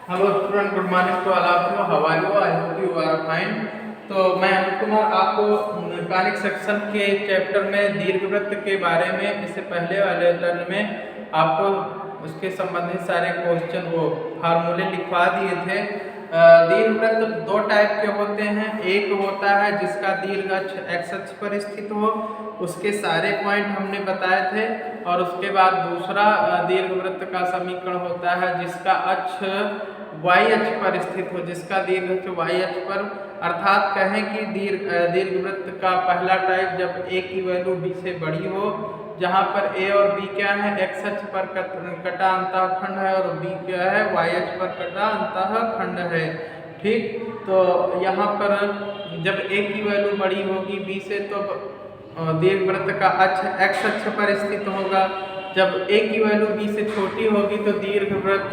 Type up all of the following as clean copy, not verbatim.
Hello student, good morning to all of you. How are you? I hope you are fine. तो मैं अमित कुमार आपको mechanic section के chapter में दीर्घवृत्त के बारे में इससे पहले वाले टर्न में आपको उसके संबंधित सारे क्वेश्चन वो फार्मूले लिखवा दिए थे। दीर्घवृत्त दो टाइप के होते हैं। एक होता है जिसका दीर्घ अक्ष एक्स अक्ष पर स्थित हो, उसके सारे पॉइंट हमने बताए थे। और उसके बाद दूसरा दीर्घवृत्त का समीकरण होता है जिसका अक्ष वाई अक्ष पर स्थित हो, जिसका दीर्घ अक्ष वाई अक्ष पर, अर्थात कहें कि दीर्घवृत्त का पहला टाइप जब ए की वैल्यू बी से बड़ी हो, जहाँ पर ए और बी क्या है, एक्स अक्ष पर कटा अंतःखंड है और बी क्या है, वाई अक्ष पर कटा अंतःखंड है। ठीक, तो यहाँ पर जब ए की वैल्यू बड़ी होगी बी से तो दीर्घवृत्त का अक्ष एक्स अक्ष पर स्थित होगा। जब ए की वैल्यू बी से छोटी होगी तो दीर्घवृत्त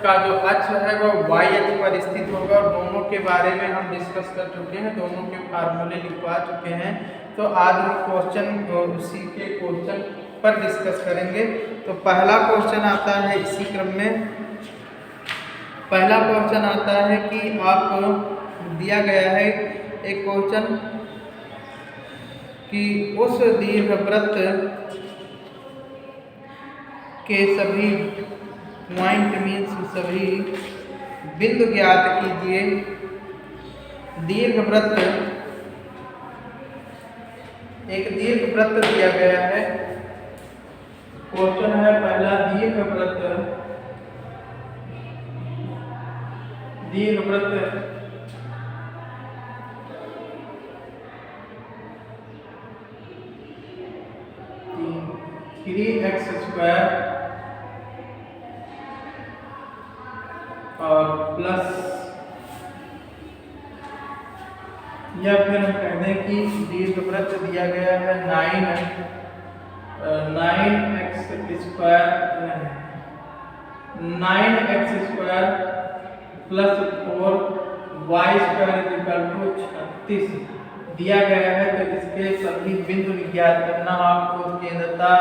का जो अक्ष है वो वाई अक्ष पर स्थित होगा। और दोनों के बारे में हम डिस्कस कर चुके हैं, दोनों के फार्मूले लिखवा चुके हैं। तो आज हम क्वेश्चन उसी के क्वेश्चन पर डिस्कस करेंगे। तो पहला क्वेश्चन आता है इसी क्रम में। पहला क्वेश्चन आता है कि आपको दिया गया है एक क्वेश्चन कि उस दीर्घवृत्त के सभी पॉइंट मीन्स सभी बिंदु ज्ञात कीजिए। दीर्घवृत्त, एक दीर्घवृत्त दिया गया है। क्वेश्चन है पहला, दीर्घवृत्त दीर्घवृत्त 3x² और प्लस, या फिर हम कह दें कि दीर्घवृत्त दिया गया है 9x² प्लस 4y² 36 दिया गया है। तो इसके सभी बिंदु ज्ञात करना आपको। केंद्रता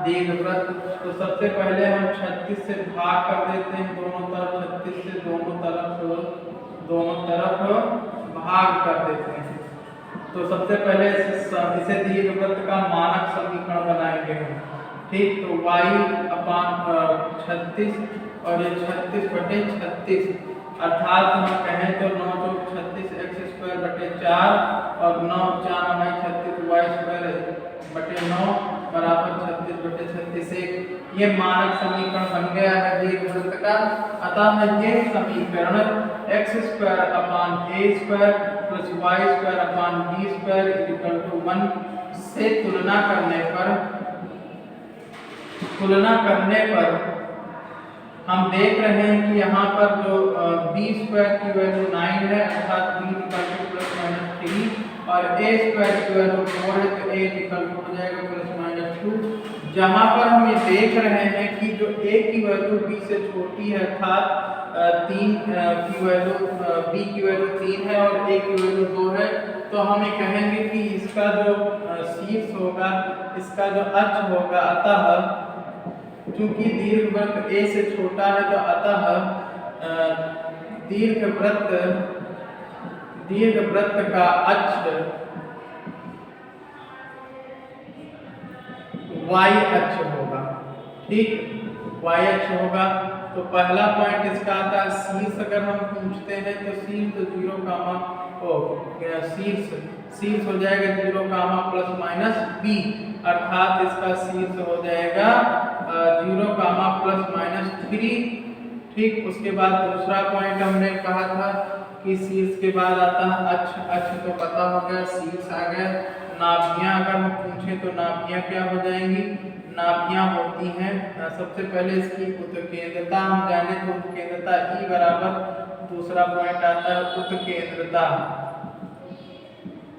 दीर्घवृत्त, तो सबसे पहले हम 36 से भाग कर देते हैं दोनों तरफ। 36 से दोनों तरफ भाग कर देते हैं। तो सबसे पहले इसे दीर्घवृत्त का मानक समीकरण बनाएंगे हम। ठीक, तो y/36 और ये 36/36, अर्थात हम कहें तो 9 × 36 x²/4 और 9 × 4 36 y²/9 बराबर 36/36। ये मानक समीकरण बन गया है दीर्घवृत्त का। अतः ये समीकरण x² + a² + y² 1 से तुलना करने पर हम देख रहे हैं कि यहाँ पर जो b² की वैल्यू 9 है, अर्थात b ±3, और a² की वैल्यू 4 है, तो a हो जाएगा ±2। जहाँ पर हम ये देख रहे हैं कि जो a की वैल्यू b से छोटी है, अर्थात 3 की वैल्यू b की वैल्यू 3 है और a की वैल्यू 2 है, तो हम ये कहेंगे कि इसका जो शीर्ष होगा, इसका जो अक्ष होगा, अतः चूंकि दीर्घवृत्त a से छोटा है तो अतः दीर्घवृत्त का अक्ष y अक्ष होगा। ठीक, y अक्ष होगा। तो पहला पॉइंट इसका आता है शीर्ष। अगर हम पूछते हैं तो शीर्ष 0, शीर्ष हो जाएगा 0, ±b, अर्थात इसका शीर्ष हो जाएगा 0, ±3। ठीक, उसके बाद दूसरा पॉइंट हमने कहा था कि शीर्ष के बाद आता है अक्ष। अक्ष तो पता हो गया, शीर्ष आ गया। नाभियां अगर हम पूछें तो नाभियां क्या हो जाएंगी? नाभियां होती हैं, सबसे पहले इसकी उत्केंद्रता हम जाने तो उत्केंद्रता E बराबर, दूसरा पॉइंट आता है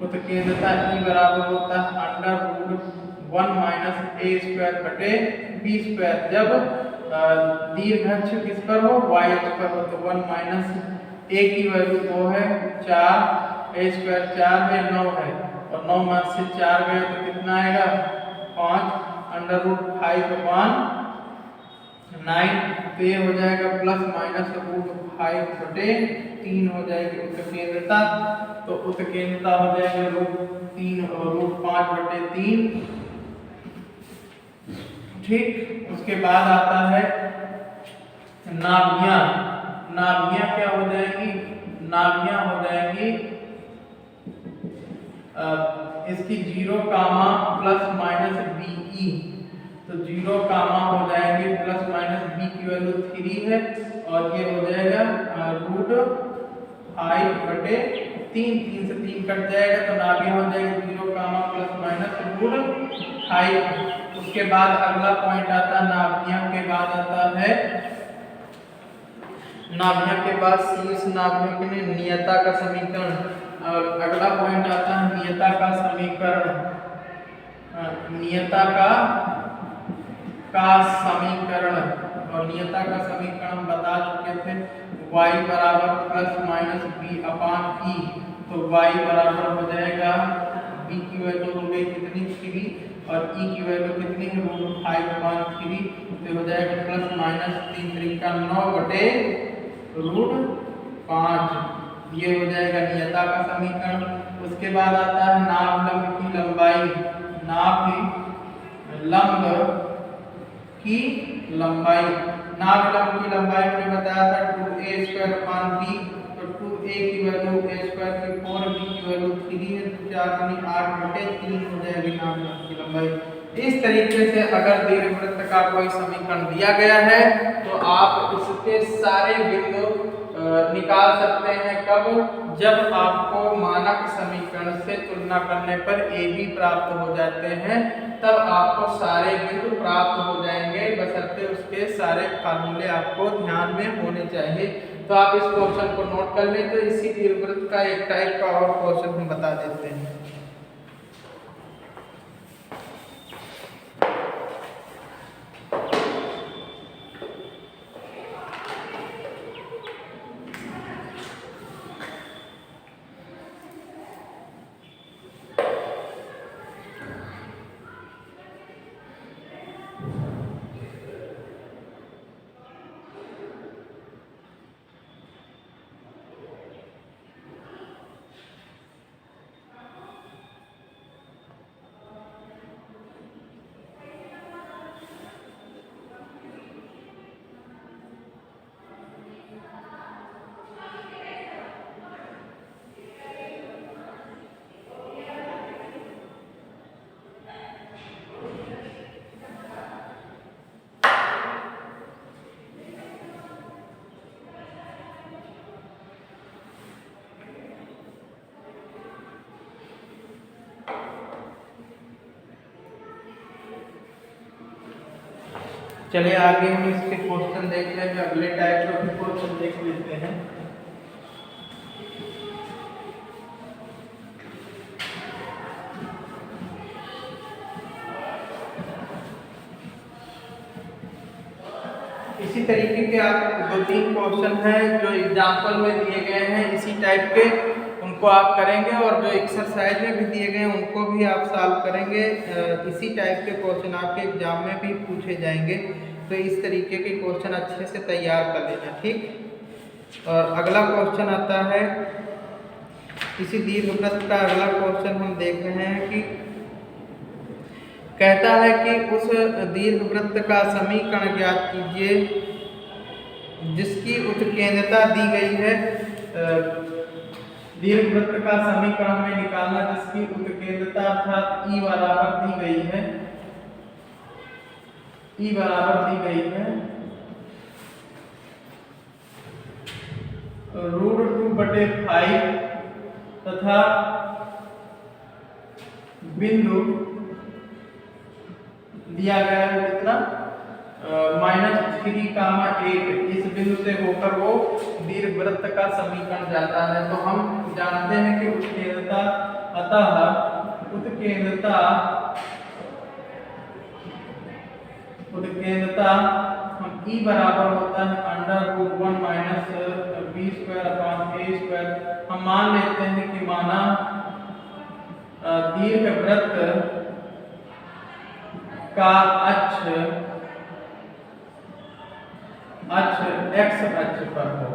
उत्केंद्रता E बराबर होता है √1 - a² / b²। जब दीर्घ अक्ष किस पर हो? y अक्ष पर हो। तो 1 - a की वैल्यू 2 है, 4, a² 4 है, 9 है, और 9 में से 4 गए तो कितना आएगा? 5 √5/9 9, तो ये हो जाएगा प्लस माइनस √5/3 हो जाएगी उत्केंद्रता। तो उत्केंद्रता हो जाएगी √5/3। ठीक, उसके बाद आता है नाभियां। नाभियां क्या हो जाएगी? नाभियां हो जाएंगी इसकी 0, प्लस माइनस BE। तो 0, हो जाएंगे प्लस माइनस B की वैल्यू 3 है और ये हो जाएगा √5/3। 3 से 3 कट जाएगा तो नाभियां हो जाएगी 0, प्लस माइनस √5। उसके बाद अगला पॉइंट आता है नाभियां के बाद आता है नाभियां के बाद शीर्ष नाभियों के लिए नियता का समीकरण। और अगला पॉइंट आता है नियता का समीकरण। नियता का समीकरण और नियता का समीकरण हम बता चुके थे, y बराबर प्लस माइनस B/E। तो y बराबर हो जाएगा B की वैल्यू हो गई कितनी 3 और E की वैल्यू कितनी है √5/3। तो हो जाएगा प्लस माइनस 3 3 का 9/√5। ये हो जाएगा नियता का समीकरण। उसके बाद आता है नाभ लंब की लंबाई। नाभ लंब की लंबाई हमने बताया था 2a²/b। तो 2a की वैल्यू a² की 4, b की वैल्यू 3 है, तो 4 × 8/3 हो जाएगी नाभ लंब की लंबाई। इस तरीके से अगर दीर्घवृत्त का कोई समीकरण दिया गया है तो आप इसके सारे बिंदु निकाल सकते हैं। कब? जब आपको मानक समीकरण से तुलना करने पर AB प्राप्त हो जाते हैं, तब आपको सारे बिंदु प्राप्त हो जाएंगे, बशर्ते उसके सारे फार्मूले आपको ध्यान में होने चाहिए। तो आप इस क्वेश्चन को नोट कर लें। तो इसी दीर्घवृत्त का एक टाइप का और क्वेश्चन हम बता देते हैं। चलिए आगे हम इसके क्वेश्चन देख लेंगे। अगले टाइप के क्वेश्चन देख लेते हैं। इसी तरीके के आप 2-3 क्वेश्चन हैं जो एग्जाम्पल में दिए गए हैं, इसी टाइप के उनको आप करेंगे और जो एक्सरसाइज में भी दिए गए हैं उनको भी आप सॉल्व करेंगे। इसी टाइप के क्वेश्चन आपके एग्जाम में भी पूछे जाएंगे। तो इस तरीके के क्वेश्चन अच्छे से तैयार कर लेना, ठीक। और अगला क्वेश्चन आता है इसी दीर्घवृत्त का अगला क्वेश्चन हम देख रहे हैं कि कहता है कि उस दीर्घवृत्त का समीकरण ज्ञात कीजिए जिसकी उत्केंद्रता दी गई है। दीर्घवृत्त का समीकरण हमें निकालना जिसकी उत्केंद्रता अर्थात E बराबर दी गई है। E बराबर दी गई है √2/5 तथा बिंदु दिया गया है कितना -3,8। इस बिंदु से होकर वो दीर्घवृत्त का समीकरण जाता है। तो हम जानते हैं कि उत्केंद्रता, अतः उत्केंद्रता हम E बराबर होता है √1 - B²/a²। हम मान लेते हैं कि माना दीर्घवृत्त का अक्ष अक्ष x अक्ष पर हो,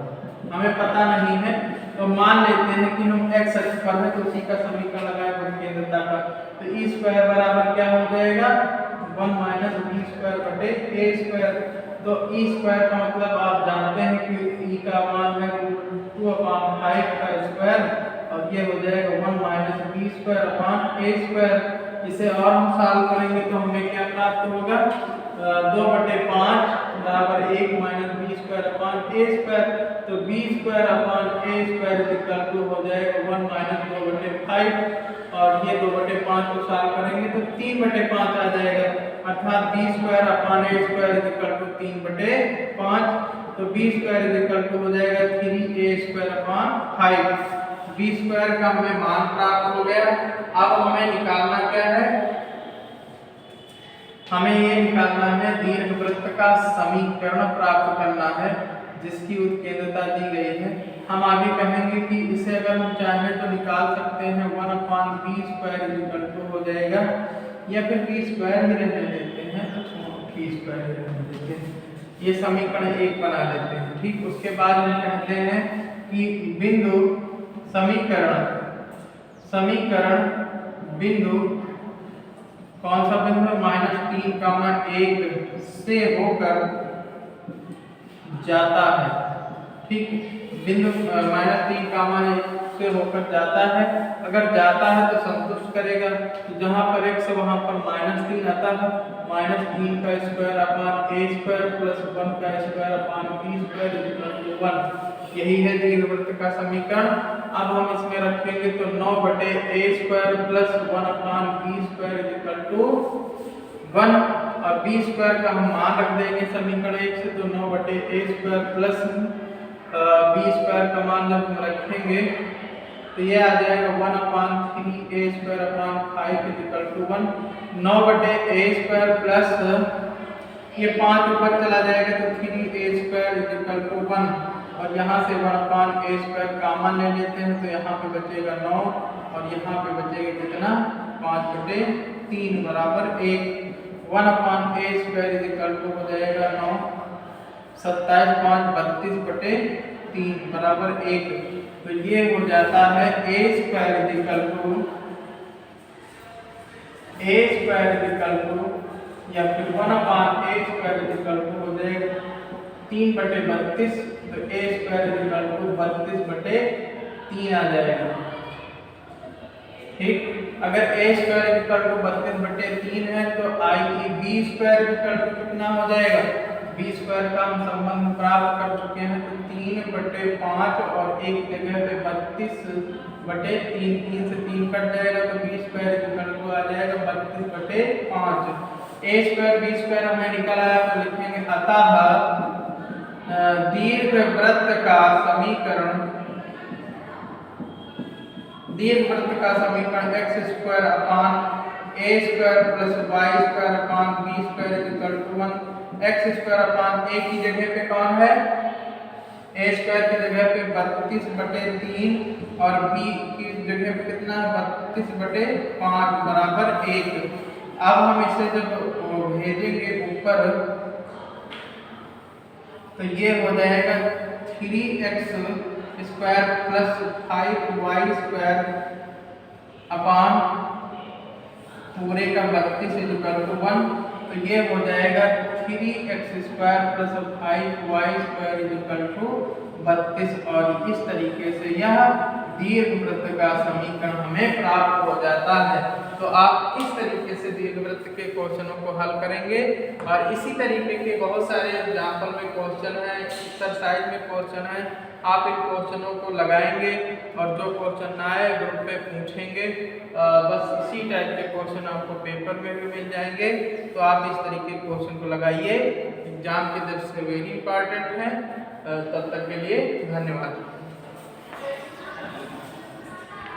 हमें पता नहीं है तो मान लेते हैं कि हम x अक्ष पर है तो उसी का समीकरण लगाए केंद्रता का। तो e स्क्वायर बराबर क्या हो जाएगा 1 माइनस बी स्क्वायर बटे ए स्क्वायर। तो e स्क्वायर का मतलब आप जानते हैं कि e का मान है 2/5 का स्क्वायर और ये हो जाएगा 1 minus B square upon A square. इसे और हम सॉल्व करेंगे तो हमें क्या प्राप्त होगा 2/5 बराबर 1 minus B square upon A square. तो B square upon A square equal to हो जाएगा 1 माइनस 2/5 और ये 2/5 को सॉल्व करेंगे तो 3/5 आ जाएगा अर्थात B square upon A square equal to 3/5। तो बी स्क्वायर इक्वल टू हो जाएगा 3a square upon 5। B square का हमें मान प्राप्त हो गया। अब हमें निकालना क्या है, हमें ये निकालना है दीर्घवृत्त का समीकरण प्राप्त करना है जिसकी उत्केंद्रता दी गई है। हम आगे कहेंगे कि इसे अगर हम चाहें तो निकाल सकते हैं 1/b स्क्वायर इक्वल टू हो जाएगा या फिर b स्क्वायर ही रहने देते हैं तो b स्क्वायर ही रहने देते हैं, ये समीकरण 1 बना लेते हैं। ठीक, उसके बाद हम कहते हैं कि बिंदु समीकरण बिंदु कौन सा बिंदु है -3,1 से होकर जाता है। ठीक, बिंदु -3,1 से होकर जाता है। अगर जाता है तो संतुष्ट करेगा, तो जहां पर x है वहां पर -3 आता है। -3 का square upon a square plus 1 का square upon b square equal to 1। यही है दीर्घवृत्त का समीकरण। अब हम इसमें रखेंगे तो 9/a square plus 1 upon b square equal to 1 और b स्क्वायर का हम मान रख देंगे समीकरण 1 से तो 9/a square plus b square का मान जब हम रखेंगे तो ये आ जाएगा 1/3a square upon 5 equal to 1। 9/a square plus ये 5 ऊपर चला जाएगा तो 3a स्क्वायर इक्वल टू 1 और यहाँ से 1/a स्क्वायर कॉमन ले लेते हैं तो यहाँ पे बचेगा 9 और यहाँ पे बचेगा कितना 5/3 बराबर 1। 1/a स्क्वायर इक्वल टू हो जाएगा 9, 27 5 32/3 बराबर 1। तो ये हो जाता है a स्क्वायर इक्वल टू या फिर 1/a स्क्वायर इक्वल टू हो जाएगा 3/32 तो a स्क्वायर इक्वल टू 32/3 आ जाएगा। ठीक, अगर a स्क्वायर इक्वल टू 32/3 है तो i की b स्क्वायर इक्वल टू कितना हो जाएगा, b स्क्वायर का हम संबंध प्राप्त कर चुके हैं तो 3/5 और एक जगह पे 32/3, 3 से 3 कट जाएगा तो b स्क्वायर इक्वल टू आ जाएगा 32/5। a स्क्वायर b स्क्वायर हमें निकला है तो लिखेंगे अतः दीर्घवृत्त का समीकरण x square upon a square plus y square upon b square equal to 1। x square upon a की जगह पे कौन है, a स्क्वायर की जगह पे 32/3 और b की जगह पे कितना 32/5 बराबर 1। अब हम इसे जब भेजेंगे ऊपर तो ये हो जाएगा 3x square plus 5y square upon पूरे का 32 इक्वल टू 1। तो ये हो जाएगा 3x square plus 5y square equal to 32 और इस तरीके से यह दीर्घवृत्त का समीकरण हमें प्राप्त हो जाता है। तो आप इस तरीके से दीर्घवृत्त के क्वेश्चनों को हल करेंगे और इसी तरीके के बहुत सारे एग्जाम्पल में क्वेश्चन हैं, एक्सरसाइज में क्वेश्चन हैं। आप इन क्वेश्चनों को लगाएंगे और जो क्वेश्चन ना आए ग्रुप पे पूछेंगे। बस इसी टाइप के क्वेश्चन आपको पेपर में भी मिल जाएंगे। तो आप इस तरीके के क्वेश्चन को लगाइए, एग्जाम की दृष्टि से वेरी इंपॉर्टेंट है। तब तक के लिए धन्यवाद।